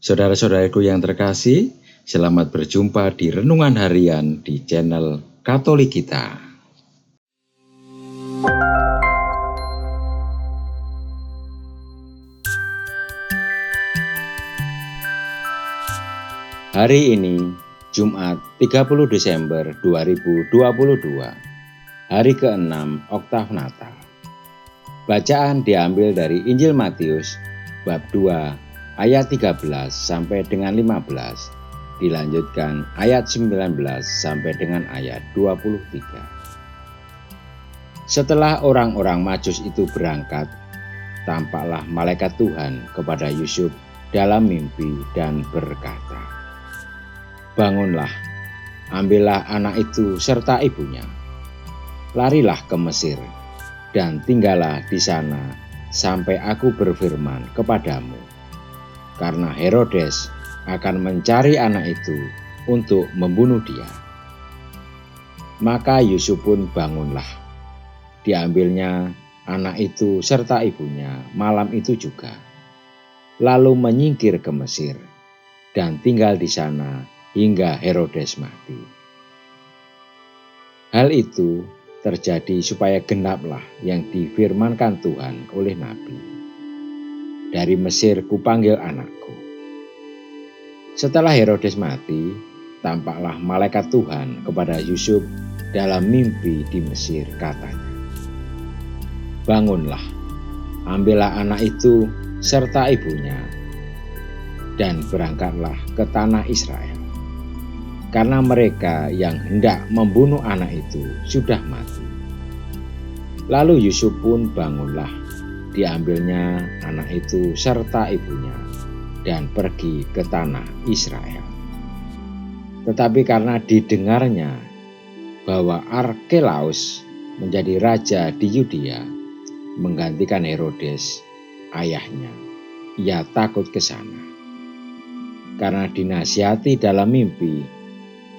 Saudara-saudaraku yang terkasih, selamat berjumpa di Renungan Harian di channel Katolik kita. Hari ini, Jumat 30 Desember 2022, hari ke-6 Oktav Natal. Bacaan diambil dari Injil Matius, bab 2, ayat 13 sampai dengan 15, dilanjutkan ayat 19 sampai dengan ayat 23. Setelah orang-orang Majus itu berangkat, tampaklah malaikat Tuhan kepada Yusuf dalam mimpi dan berkata, "Bangunlah, ambillah anak itu serta ibunya, larilah ke Mesir, dan tinggallah di sana sampai aku berfirman kepadamu, karena Herodes akan mencari anak itu untuk membunuh dia." Maka Yusuf pun bangunlah. Diambilnya anak itu serta ibunya malam itu juga, lalu menyingkir ke Mesir dan tinggal di sana hingga Herodes mati. Hal itu terjadi supaya genaplah yang difirmankan Tuhan oleh Nabi, "Dari Mesir kupanggil anakku." Setelah Herodes mati, tampaklah malaikat Tuhan kepada Yusuf dalam mimpi di Mesir, katanya, "Bangunlah, ambillah anak itu serta ibunya, dan berangkatlah ke tanah Israel, karena mereka yang hendak membunuh anak itu sudah mati." Lalu Yusuf pun bangunlah, diambilnya anak itu serta ibunya, dan pergi ke tanah Israel. Tetapi karena didengarnya bahwa Arkelaus menjadi raja di Yudea, menggantikan Herodes, ayahnya, ia takut ke sana. Karena dinasihati dalam mimpi,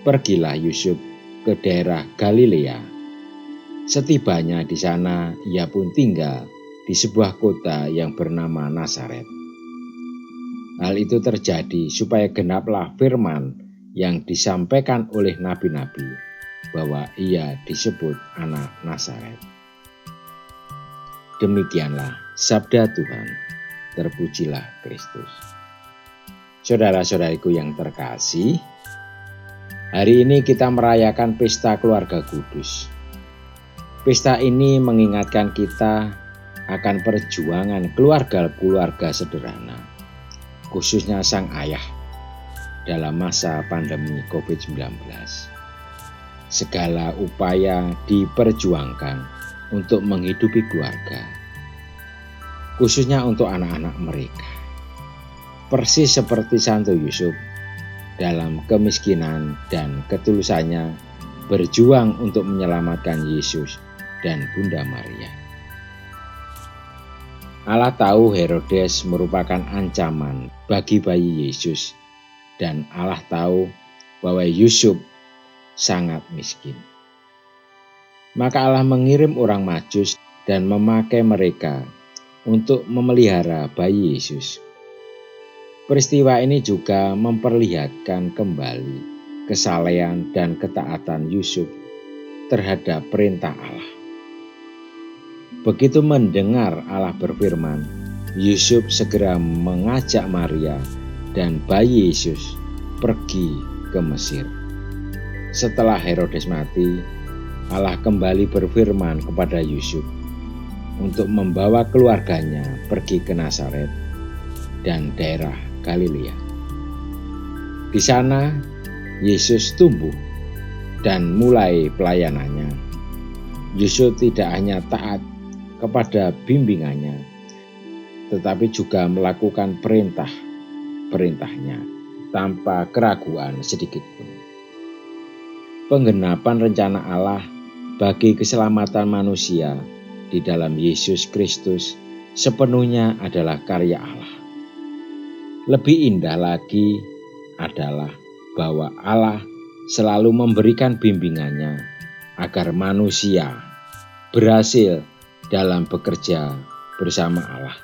pergilah Yusuf ke daerah Galilea. Setibanya di sana, ia pun tinggal di sebuah kota yang bernama Nazaret. Hal itu terjadi supaya genaplah firman yang disampaikan oleh nabi-nabi, bahwa ia disebut anak Nazaret. Demikianlah sabda Tuhan. Terpujilah Kristus. Saudara-saudariku yang terkasih, hari ini kita merayakan pesta keluarga kudus. Pesta ini mengingatkan kita akan perjuangan keluarga-keluarga sederhana, khususnya sang ayah dalam masa pandemi COVID-19. Segala upaya diperjuangkan untuk menghidupi keluarga, khususnya untuk anak-anak mereka. Persis seperti Santo Yusuf dalam kemiskinan dan ketulusannya berjuang untuk menyelamatkan Yesus dan Bunda Maria. Allah tahu Herodes merupakan ancaman bagi bayi Yesus, dan Allah tahu bahwa Yusuf sangat miskin. Maka Allah mengirim orang Majus dan memakai mereka untuk memelihara bayi Yesus. Peristiwa ini juga memperlihatkan kembali kesalehan dan ketaatan Yusuf terhadap perintah Allah. Begitu mendengar Allah berfirman, Yusuf segera mengajak Maria dan bayi Yesus pergi ke Mesir. Setelah Herodes mati, Allah kembali berfirman kepada Yusuf untuk membawa keluarganya pergi ke Nazaret dan daerah Galilea. Di sana Yesus tumbuh dan mulai pelayanannya. Yusuf tidak hanya taat kepada bimbingannya, tetapi juga melakukan perintahnya tanpa keraguan sedikit pun. Penggenapan rencana Allah bagi keselamatan manusia di dalam Yesus Kristus sepenuhnya adalah karya Allah. Lebih indah lagi adalah bahwa Allah selalu memberikan bimbingannya agar manusia berhasil dalam bekerja bersama Allah.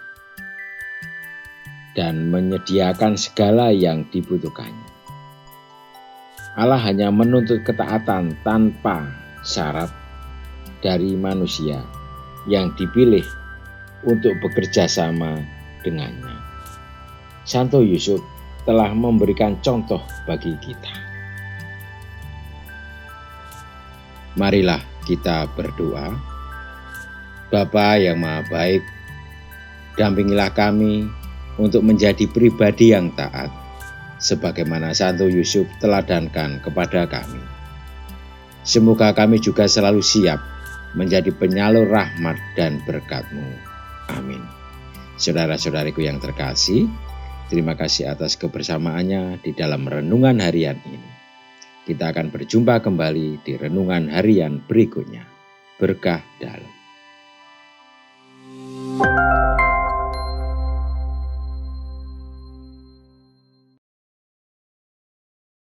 dan menyediakan segala yang dibutuhkannya. Allah hanya menuntut ketaatan tanpa syarat dari manusia yang dipilih untuk bekerja sama dengannya. Santo Yusuf telah memberikan contoh bagi kita. Marilah kita berdoa. Bapa yang Maha Baik, dampingilah kami untuk menjadi pribadi yang taat, sebagaimana Santo Yusuf teladankan kepada kami. Semoga kami juga selalu siap menjadi penyalur rahmat dan berkat-Mu. Amin. Saudara-saudariku yang terkasih, terima kasih atas kebersamaannya di dalam renungan harian ini. Kita akan berjumpa kembali di renungan harian berikutnya. Berkah dalam.